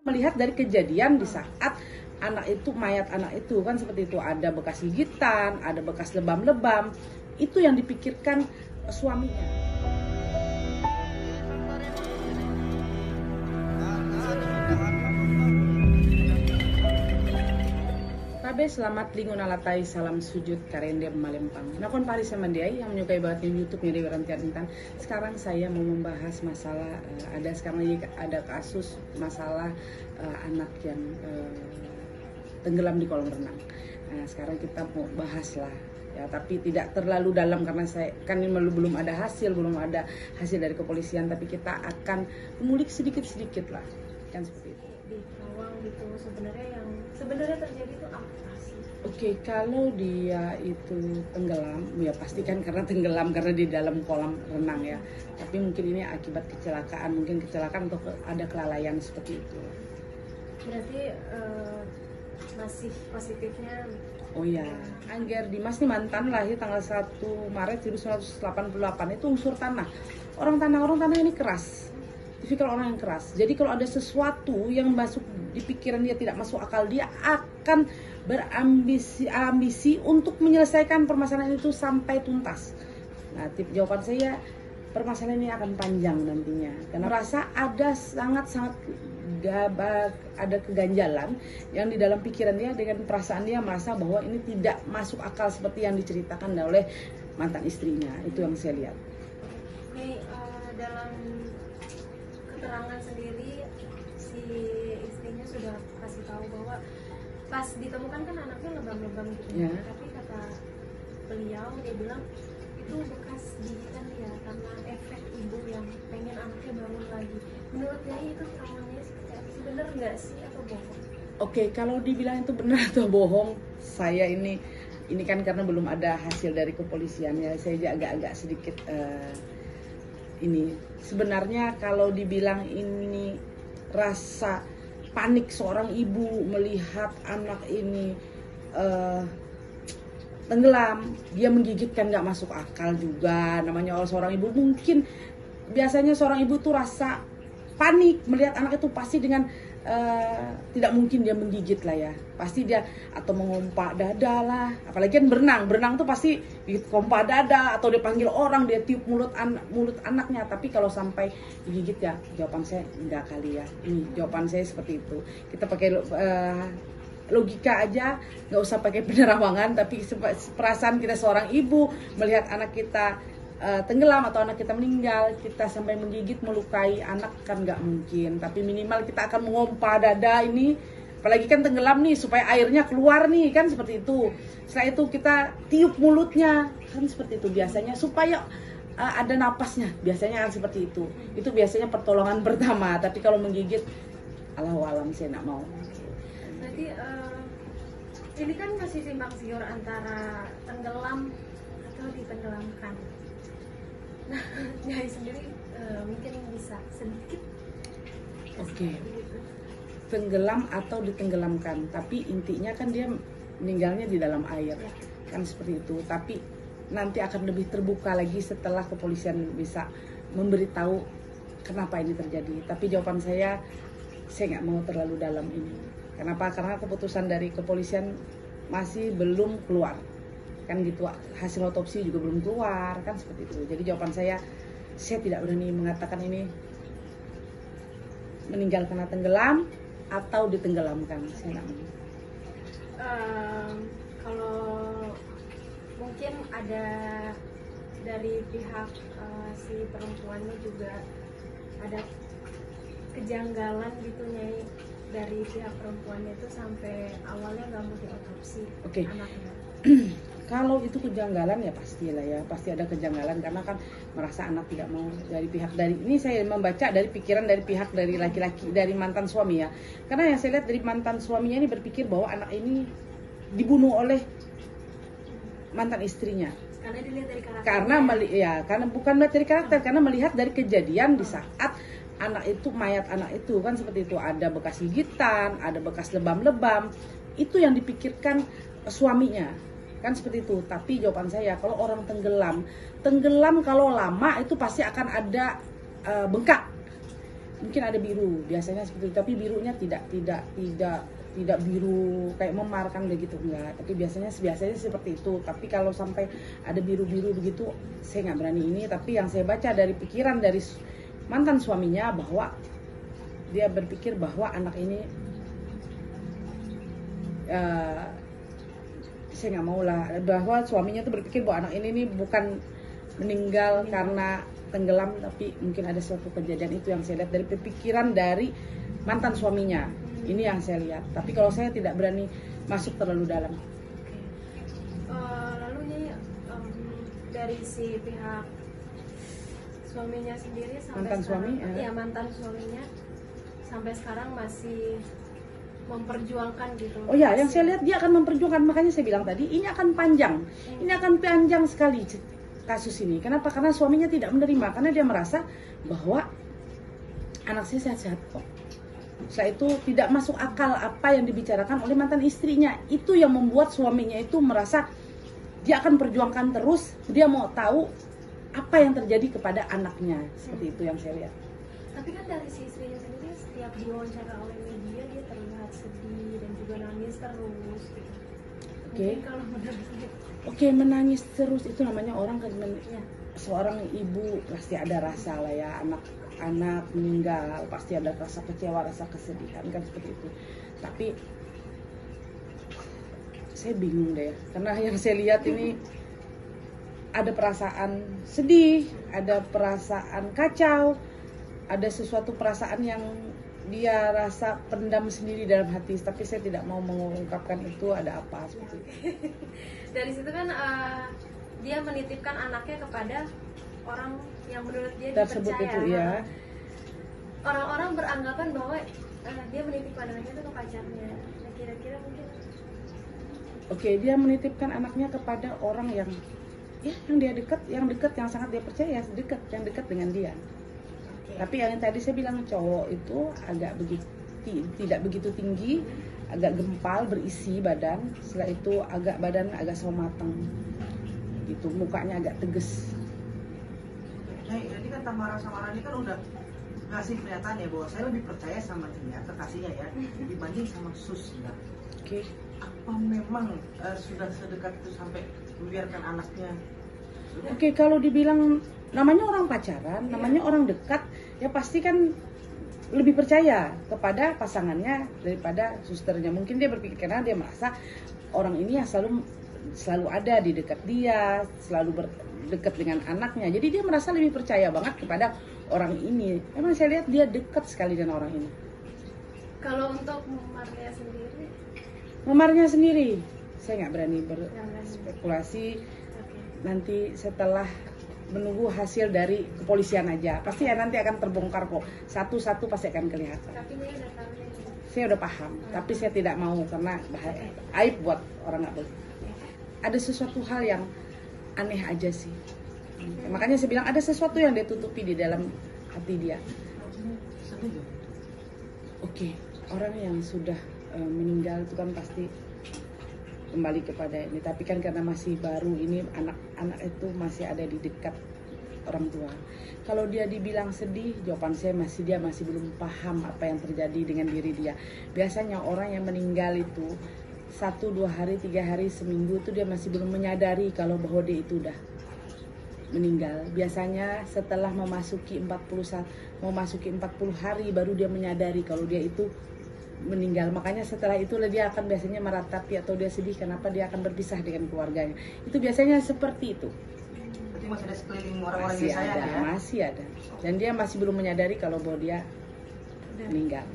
melihat dari kejadian di saat anak itu, mayat anak itu kan seperti itu, ada bekas gigitan, ada bekas lebam-lebam, itu yang dipikirkan suaminya. Tabe selamat lingun alatai salam sujud karende malempang. Nakon pari samandiai yang menyukai banget di YouTube-nya Dewi Rantian Intan. Sekarang saya mau membahas masalah sekarang lagi ada kasus masalah anak yang tenggelam di kolam renang. Nah, sekarang kita mau bahas lah ya, tapi tidak terlalu dalam karena saya kan ini belum ada hasil dari kepolisian, tapi kita akan mengulik sedikit-sedikit lah kan seperti itu. Di Karawang gitu sebenarnya terjadi itu apa sih? Oke, kalau dia itu tenggelam, ya pasti kan karena tenggelam karena di dalam kolam renang ya. Tapi mungkin ini akibat kecelakaan, atau ada kelalaian seperti itu. Berarti masih positifnya. Oh ya, Angger Dimas nih mantan lahir tanggal 1 Maret 1988, itu unsur tanah. Orang tanah ini keras. Tipikal orang yang keras. Jadi kalau ada sesuatu yang masuk di pikiran dia tidak masuk akal, dia akan berambisi untuk menyelesaikan permasalahan itu sampai tuntas. Nah, jawaban saya, permasalahan ini akan panjang nantinya. Karena rasa ada sangat ada keganjalan yang di dalam pikiran dia, dengan perasaan dia merasa bahwa ini tidak masuk akal seperti yang diceritakan oleh mantan istrinya. Itu yang saya lihat. Oke, dalam keterangan sendiri si istrinya sudah kasih tahu bahwa pas ditemukan kan anaknya lebam-lebam gitu ya. Tapi kata beliau, dia bilang itu bekas gigitan dia karena efek ibu yang pengen anaknya bangun lagi. Menurut dia itu terangannya seperti apa sih? Bener nggak sih atau bohong? Oke, kalau dibilang itu benar atau bohong, saya ini kan karena belum ada hasil dari kepolisian ya, saya agak sedikit ini. Sebenarnya kalau dibilang ini rasa panik seorang ibu melihat anak ini tenggelam, dia menggigit kan nggak masuk akal juga. Namanya seorang ibu, mungkin biasanya seorang ibu tuh rasa panik melihat anak itu pasti dengan tidak mungkin dia menggigit lah ya, pasti dia atau mengompak dada lah, apalagi kan berenang tuh pasti kompak dada atau dia panggil orang, dia tiup mulut anaknya. Tapi kalau sampai digigit ya, jawaban saya enggak kali ya. Ini jawaban saya seperti itu. Kita pakai logika aja, nggak usah pakai penerawangan. Tapi perasaan kita seorang ibu melihat anak kita tenggelam atau anak kita meninggal, kita sampai menggigit melukai anak kan nggak mungkin. Tapi minimal kita akan mengompa dada ini, apalagi kan tenggelam nih, supaya airnya keluar nih kan seperti itu. Setelah itu kita tiup mulutnya kan seperti itu biasanya, supaya ada napasnya, biasanya kan seperti itu. Itu biasanya pertolongan pertama. Tapi kalau menggigit, Allahu alam, saya nggak mau. Berarti ini kan masih simpang siur antara tenggelam atau ditenggelamkan. Nah, Jai sendiri mungkin bisa sedikit. Oke. Tenggelam atau ditenggelamkan, tapi intinya kan dia meninggalnya di dalam air, kan seperti itu. Tapi nanti akan lebih terbuka lagi setelah kepolisian bisa memberitahu kenapa ini terjadi. Tapi jawaban saya nggak mau terlalu dalam ini. Kenapa? Karena keputusan dari kepolisian masih belum keluar. Kan gitu, hasil otopsi juga belum keluar kan seperti itu. Jadi jawaban saya tidak berani mengatakan ini meninggal karena tenggelam atau ditenggelamkan. Saya nggak mau. Kalau mungkin ada dari pihak si perempuannya juga ada kejanggalan gitu Nyai, dari pihak perempuannya itu sampai awalnya nggak mau diotopsi anaknya. Kalau itu kejanggalan ya pastilah ya, pasti ada kejanggalan karena kan merasa anak tidak mau dari ini saya membaca dari pikiran dari pihak dari laki-laki, dari mantan suami ya. Karena yang saya lihat dari mantan suaminya ini berpikir bahwa anak ini dibunuh oleh mantan istrinya. Karena dilihat dari karakter. Karena bukan melihat dari karakter, karena melihat dari kejadian di saat anak itu, mayat anak itu kan seperti itu, ada bekas gigitan, ada bekas lebam-lebam, itu yang dipikirkan suaminya kan seperti itu. Tapi jawaban saya, kalau orang tenggelam kalau lama itu pasti akan ada bengkak. mungkin ada biru, biasanya seperti itu, tapi birunya tidak biru kayak memar kan begitu, enggak, tapi biasanya seperti itu. Tapi kalau sampai ada biru-biru begitu saya nggak berani ini. Tapi yang saya baca dari pikiran dari mantan suaminya bahwa dia berpikir bahwa anak ini saya nggak mau lah, bahwa suaminya tuh berpikir bahwa anak ini bukan meninggal karena tenggelam, tapi mungkin ada suatu kejadian. Itu yang saya lihat dari pikiran dari mantan suaminya. Ini yang saya lihat. Tapi kalau saya tidak berani masuk terlalu dalam. Lalu nih dari si pihak suaminya sendiri sampai mantan sekarang, suami, ya mantan suaminya sampai sekarang masih memperjuangkan gitu. Oh ya, yang saya lihat dia akan memperjuangkan. Makanya saya bilang tadi ini akan panjang. Ini akan panjang sekali kasus ini. Kenapa? Karena suaminya tidak menerima. Karena dia merasa bahwa anak saya sehat-sehat kok. Setelah itu tidak masuk akal apa yang dibicarakan oleh mantan istrinya. Itu yang membuat suaminya itu merasa dia akan perjuangkan terus. Dia mau tahu apa yang terjadi kepada anaknya. Seperti itu yang saya lihat. Tapi kan dari si istrinya sendiri setiap diwawancara oleh media dia terlihat sedih dan juga nangis terus gitu. Oke. Kalau menurut Oke, menangis terus itu namanya orang kan seorang ibu pasti ada rasa lah ya, anak meninggal pasti ada rasa kecewa, rasa kesedihan kan seperti itu. Tapi saya bingung deh, karena yang saya lihat ini ada perasaan sedih, ada perasaan kacau, ada sesuatu perasaan yang dia rasa pendam sendiri dalam hati, tapi saya tidak mau mengungkapkan itu ada apa seperti itu. Dari situ kan dia menitipkan anaknya kepada orang yang menurut dia tersebut dipercaya. Itu ya. Orang-orang beranggapan bahwa dia menitipkan anaknya itu ke pacarnya. Nah, kira-kira mungkin. Oke, dia menitipkan anaknya kepada orang yang dia dekat, yang sangat dia percaya, yang dekat dengan dia. Tapi yang tadi saya bilang cowok itu tidak begitu tinggi, agak gempal, berisi badan. Setelah itu badan agak matang, gitu, mukanya agak tegas. Nah, jadi kan Tamara sama Rani kan udah ngasih kelihatan ya bahwa saya lebih percaya sama dia, kekasihnya ya, dibanding sama Susna. Oke. Apa memang sudah sedekat itu sampai membiarkan anaknya? Oke, kalau dibilang namanya orang pacaran, namanya orang dekat, ya pasti kan lebih percaya kepada pasangannya daripada susternya. Mungkin dia berpikir karena dia merasa orang ini yang selalu ada di dekat dia, selalu dekat dengan anaknya. Jadi dia merasa lebih percaya banget kepada orang ini. Memang saya lihat dia dekat sekali dengan orang ini. Kalau untuk memarnya sendiri, saya nggak berani berspekulasi. Nanti setelah menunggu hasil dari kepolisian aja, pasti ya nanti akan terbongkar kok, satu-satu pasti akan kelihatan. Tapi dia udah tahu ya. Saya udah paham, tapi saya tidak mau karena bahaya, aib buat orang nggak boleh. Ada sesuatu hal yang aneh aja sih. Makanya saya bilang ada sesuatu yang dia tutupi di dalam hati dia. Oke, orang yang sudah meninggal itu kan pasti kembali kepada ini, tapi kan karena masih baru ini, anak-anak itu masih ada di dekat orang tua. Kalau dia dibilang sedih, jawaban saya dia masih belum paham apa yang terjadi dengan diri dia. Biasanya orang yang meninggal itu 1, 2 hari, 3 hari, seminggu itu dia masih belum menyadari kalau bahwa dia itu udah meninggal. Biasanya setelah memasuki 40 hari baru dia menyadari kalau dia itu meninggal. Makanya setelah itulah dia akan biasanya meratapi atau dia sedih kenapa dia akan berpisah dengan keluarganya. Itu biasanya seperti itu. Berarti masih ada sekeliling orang-orang yang sayang ya? Masih ada. Dan dia masih belum menyadari kalau bahwa dia meninggal.